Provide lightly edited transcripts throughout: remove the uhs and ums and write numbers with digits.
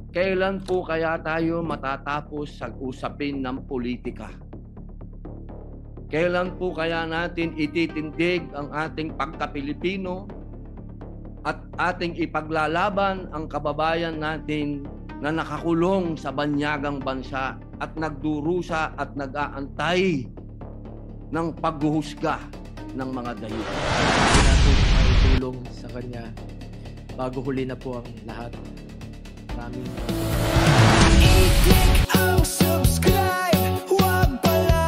Kailan po kaya tayo matatapos sa usapin ng politika? Kailan po kaya natin ititindig ang ating pagka-Pilipino at ating ipaglalaban ang kababayan natin na nakakulong sa banyagang bansa at nagdurusa at nag-aantay ng paghuhusga ng mga dayuhan? Hindi natin maitulong sa kanya bago huli na po ang lahat. Maraming I-click ang subscribe, huwag palampasin.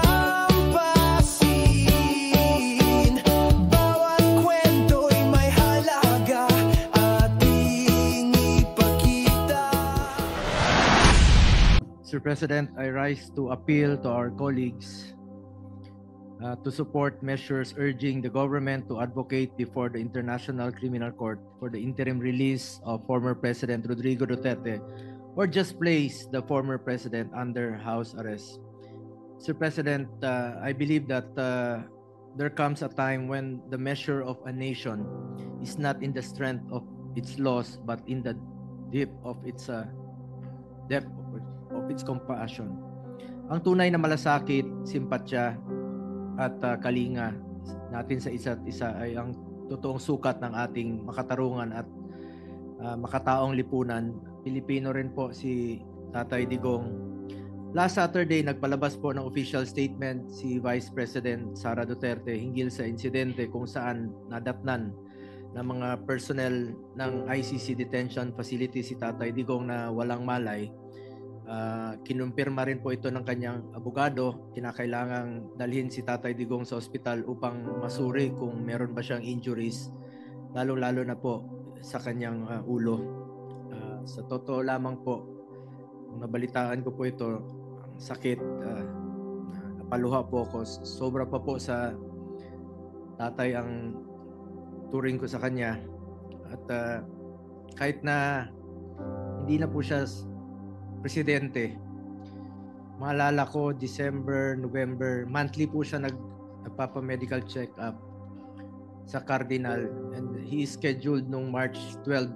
Bawat kwento'y may halaga, ating ipakita. Sir President, I rise to appeal to our colleagues to support measures urging the government to advocate before the International Criminal Court for the interim release of former President Rodrigo Duterte, or just place the former president under house arrest. Sir President, I believe that there comes a time when the measure of a nation is not in the strength of its laws, but in the depth of its compassion. Ang tunay na malasakit, simpatya, at kalinga natin sa isa't isa ay ang totoong sukat ng ating makatarungan at makataong lipunan. Pilipino rin po si Tatay Digong. Last Saturday, nagpalabas po ng official statement si Vice President Sara Duterte hinggil sa insidente kung saan nadatnan ng mga personnel ng ICC detention facility si Tatay Digong na walang malay. Kinumpirma rin po ito ng kanyang abogado. Kinakailangang dalhin si Tatay Digong sa ospital upang masuri kung meron ba siyang injuries, lalo-lalo na po sa kanyang ulo. Sa totoo lamang po, nabalitaan ko po ito, ang sakit, napaluha po ako. Sobra pa po sa tatay ang turing ko sa kanya. At kahit na hindi na po siya presidente, maalala ko December, November, monthly po siya nagpapa-medical check-up sa Cardinal, and he is scheduled nung March 12,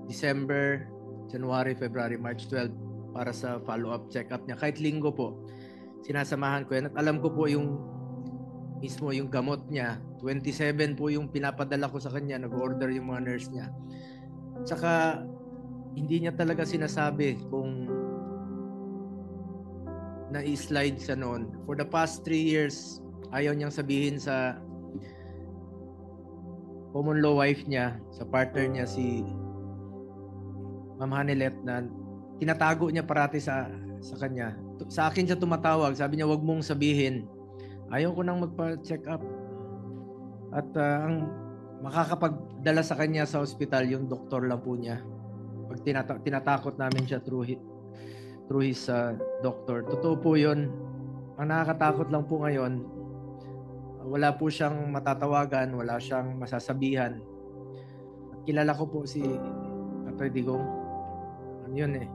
December, January, February, March 12 para sa follow-up check-up niya. Kahit linggo po, sinasamahan ko yan at alam ko po yung mismo yung gamot niya. 27 po yung pinapadala ko sa kanya, nag-order yung mga nurse niya. Tsaka hindi niya talaga sinasabi kung na-slide siya noon. For the past 3 years, ayaw niyang sabihin sa common law wife niya, sa partner niya si Ma'am Hanilet, na tinatago niya parati sa kanya. Sa akin siya tumatawag, sabi niya, wag mong sabihin. Ayaw ko nang magpa-check up. At ang makakapagdala sa kanya sa ospital, yung doktor lang po niya. Pag tinatakot namin siya through his doctor. Totoo po yun. Ang nakakatakot lang po ngayon, wala po siyang matatawagan, wala siyang masasabihan. At kilala ko po si Tatay Digong. Ano yun eh.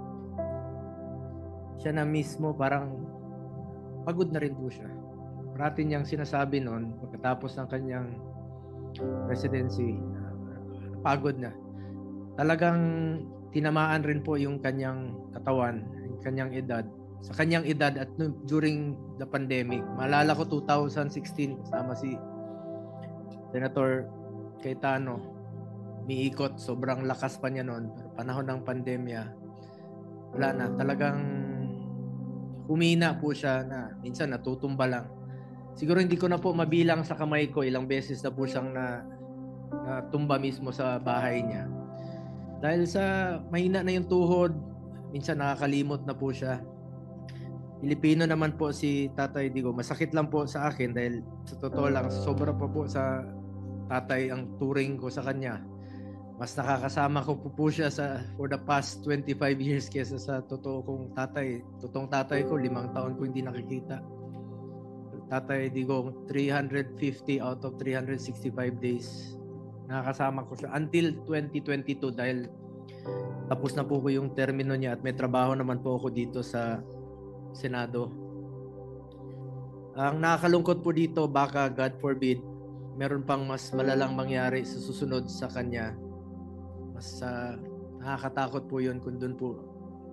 Siya na mismo parang pagod na rin po siya. Parati niyang sinasabi noon, pagkatapos ng kanyang presidency, pagod na. Talagang tinamaan rin po yung kanyang katawan, yung kanyang edad. Sa kanyang edad at during the pandemic, maalala ko 2016, kasama si Senator Cayetano, miikot, sobrang lakas pa niya noon. Panahon ng pandemya, wala na. Talagang humina po siya na minsan natutumba lang. Siguro hindi ko na po mabilang sa kamay ko, ilang beses na po siyang natumba mismo sa bahay niya. Dahil sa mahina na yung tuhod, minsan nakakalimot na po siya. Pilipino naman po si Tatay Digong. Masakit lang po sa akin dahil sa totoo lang, sobra pa po sa tatay ang turing ko sa kanya. Mas nakakasama ko po siya for the past 25 years kesa sa totoo kong tatay. Totoong tatay ko, 5 taon ko hindi nakikita. Tatay Digong, 350 out of 365 days. Nakakasama ko siya until 2022 dahil tapos na po ko yung termino niya at may trabaho naman po ako dito sa Senado. Ang nakakalungkot po dito, baka God forbid, meron pang mas malalang mangyari sa susunod sa kanya. Mas nakakatakot po yun kung doon po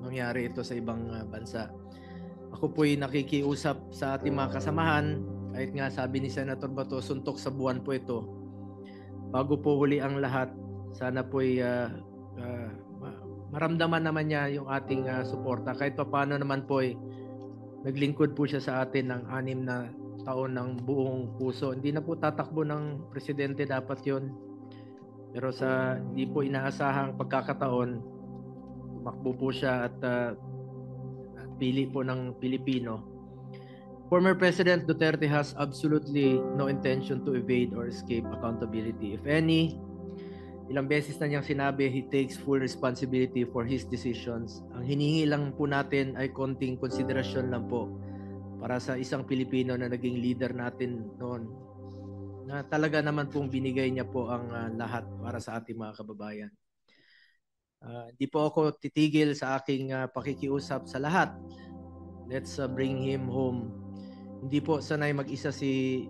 mangyari ito sa ibang bansa. Ako po'y nakikiusap sa ating mga kasamahan, kahit nga sabi ni Senator Bato, suntok sa buwan po ito. Bago po huli ang lahat, sana po'y maramdaman naman niya yung ating suporta. Kahit paano naman po'y naglingkod po siya sa atin ng 6 na taon ng buong puso. Hindi na po tatakbo ng presidente, dapat yon. Pero sa hindi po inaasahang pagkakataon, tumakbo po siya at pili po ng Pilipino. Former President Duterte has absolutely no intention to evade or escape accountability. If any, ilang beses na niyang sinabi, he takes full responsibility for his decisions. Ang hinihingi lang po natin ay konting konsiderasyon lang po para sa isang Pilipino na naging leader natin noon, na talaga naman pong binigay niya po ang lahat para sa ating mga kababayan. Di po ako titigil sa aking pakikiusap sa lahat. Let's bring him home. Hindi po sanay mag-isa si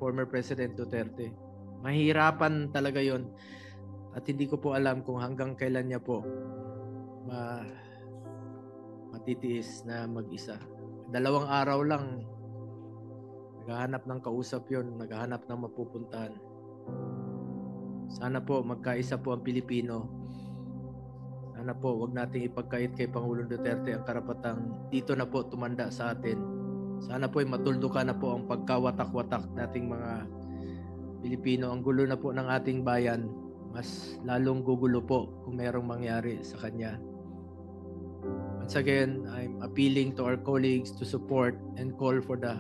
former President Duterte. Mahirapan talaga yon. At hindi ko po alam kung hanggang kailan niya po matitiis na mag-isa. 2 araw lang, naghahanap ng kausap yon, naghahanap ng mapupuntahan. Sana po magkaisa po ang Pilipino. Sana po wag nating ipagkait kay Pangulong Duterte ang karapatang dito na po tumanda sa atin. Sana po matuldukan na po ang pagkawatak-watak nating mga Pilipino. Ang gulo na po ng ating bayan, mas lalong gugulo po kung merong mangyari sa kanya. Once again, I'm appealing to our colleagues to support and call for the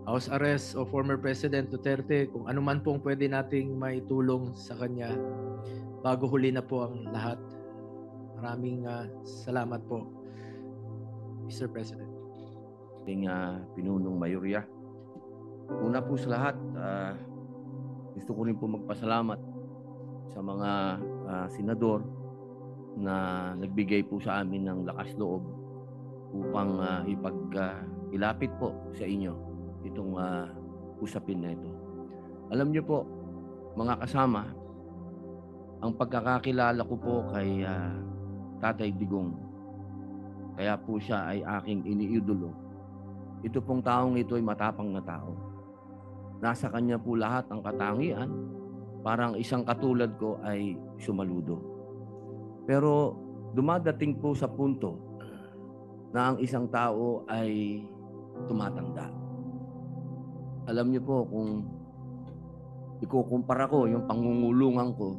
house arrest of former President Duterte. Kung ano man pong pwede nating maitulong sa kanya bago huli na po ang lahat. Maraming salamat po, Mr. President. Ating pinunong mayorya. Una po sa lahat, gusto ko rin po magpasalamat sa mga senador na nagbigay po sa amin ng lakas loob upang ilapit po sa inyo itong usapin na ito. Alam niyo po, mga kasama, ang pagkakakilala ko po kay Tatay Digong, kaya po siya ay aking iniidolo. Ito pong taong ito ay matapang na tao. Nasa kanya po lahat ang katangian, parang isang katulad ko ay sumaludo. Pero dumadating po sa punto na ang isang tao ay tumatanda. Alam niyo po, kung ikukumpara ko yung pangungulungan ko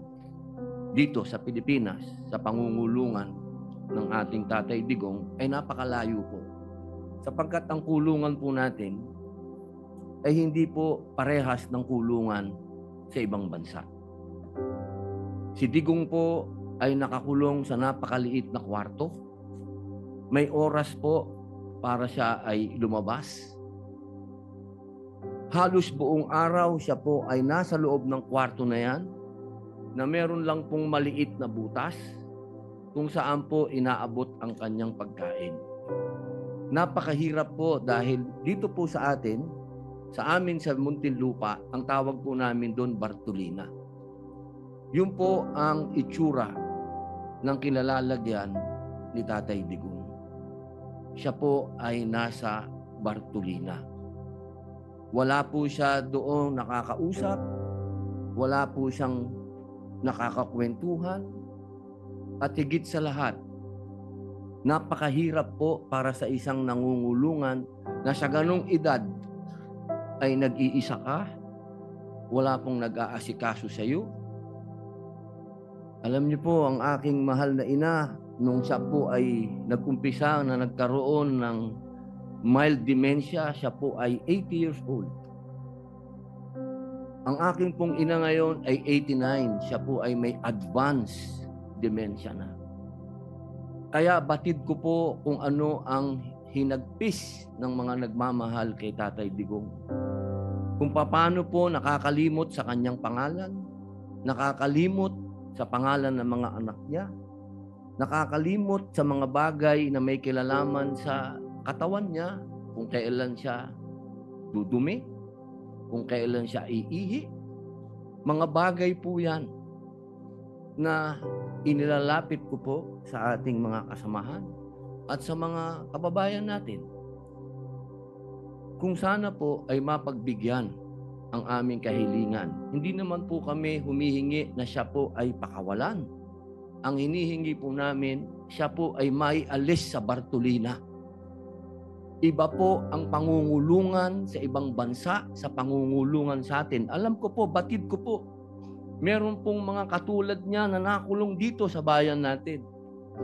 dito sa Pilipinas sa pangungulungan ng ating Tatay Digong, ay napakalayo po. Sapagkat ang kulungan po natin ay hindi po parehas ng kulungan sa ibang bansa. Si Digong po ay nakakulong sa napakaliit na kwarto. May oras po para siya ay lumabas. Halos buong araw siya po ay nasa loob ng kwarto na yan, na meron lang pong maliit na butas kung saan po inaabot ang kanyang pagkain. Napakahirap po dahil dito po sa atin, sa amin sa Muntinlupa, ang tawag po namin doon Bartolina. Yun po ang itsura ng kinalalagyan ni Tatay Digong. Siya po ay nasa Bartolina. Wala po siya doon nakakausap, wala po siyang nakakakwentuhan, at higit sa lahat, napakahirap po para sa isang nangungulungan na sa ganong edad ay nag-iisa ka, wala pong nag-aasikaso sa iyo. Alam niyo po, ang aking mahal na ina, nung siya po ay nag-umpisa na nagkaroon ng mild dementia, siya po ay 80 years old. Ang aking pong ina ngayon ay 89, siya po ay may advanced dementia na. Kaya batid ko po kung ano ang hinagpis ng mga nagmamahal kay Tatay Digong. Kung paano po nakakalimot sa kanyang pangalan, nakakalimot sa pangalan ng mga anak niya, nakakalimot sa mga bagay na may kilalaman sa katawan niya, kung kailan siya dudumi, kung kailan siya iihi. Mga bagay po yan na inilalapit ko po sa ating mga kasamahan at sa mga kababayan natin kung sana po ay mapagbigyan ang aming kahilingan. Hindi naman po kami humihingi na siya po ay pakawalan. Ang hinihingi po namin, siya po ay maialis sa Bartolina. Iba po ang pangungulungan sa ibang bansa sa pangungulungan sa atin. Alam ko po, batid ko po. Meron pong mga katulad niya na nakulong dito sa bayan natin.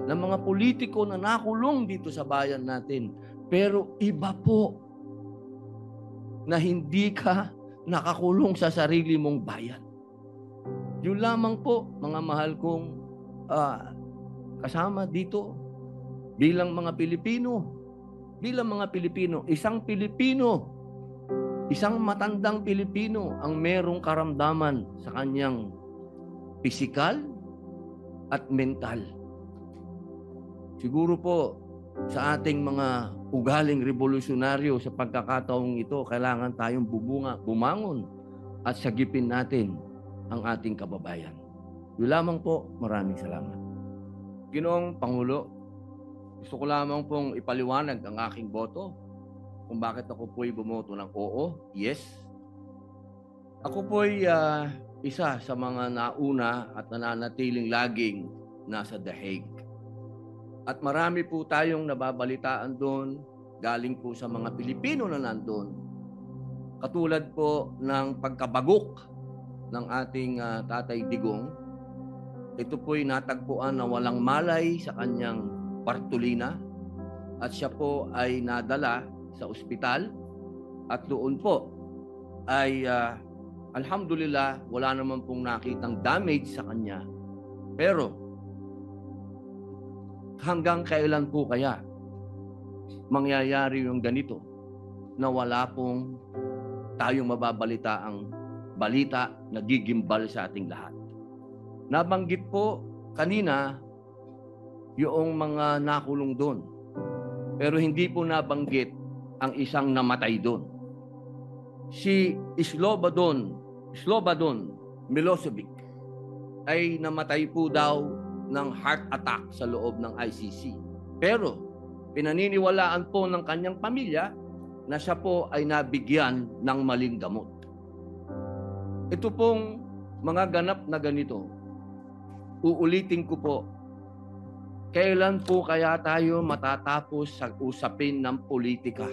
Na mga politiko na nakulong dito sa bayan natin. Pero iba po na hindi ka nakakulong sa sarili mong bayan. Yun lamang po, mga mahal kong kasama dito bilang mga Pilipino. Bilang mga Pilipino, isang matandang Pilipino ang merong karamdaman sa kanyang pisikal at mental. Siguro po sa ating mga ugaling revolusyonaryo sa pagkakataong ito, kailangan tayong bumangon at sagipin natin ang ating kababayan. Yun lamang po, maraming salamat. Ginoong Pangulo, gusto ko lamang pong ipaliwanag ang aking boto kung bakit ako po'y bumoto ng oo, yes. Ako po'y isa sa mga nauna at nananatiling laging nasa The Hague. At marami po tayong nababalitaan doon, galing po sa mga Pilipino na nandun. Katulad po ng pagkabagok ng ating Tatay Digong. Ito po'y natagpuan na walang malay sa kanyang Bartolina at siya po ay nadala sa ospital at doon po ay alhamdulillah wala naman pong nakitang damage sa kanya. Pero hanggang kailan po kaya mangyayari yung ganito na wala pong tayong mababalita ang balita na gigimbal sa ating lahat? Nabanggit po kanina yung mga nakulong doon. Pero hindi po nabanggit ang isang namatay doon. Si Slobodan Milosevic ay namatay po daw ng heart attack sa loob ng ICC. Pero pinaniniwalaan po ng kanyang pamilya na siya po ay nabigyan ng maling gamot. Ito pong mga ganap na ganito, uulitin ko po, kailan po kaya tayo matatapos sa usapin ng politika?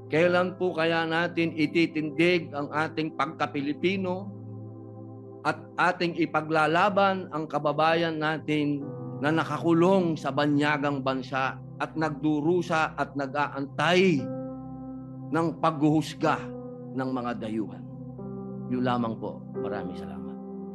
Kailan po kaya natin ititindig ang ating pagka-Pilipino at ating ipaglalaban ang kababayan natin na nakakulong sa banyagang bansa at nagdurusa at nag-aantay ng paghuhusga ng mga dayuhan? Yun lamang po. Maraming salamat.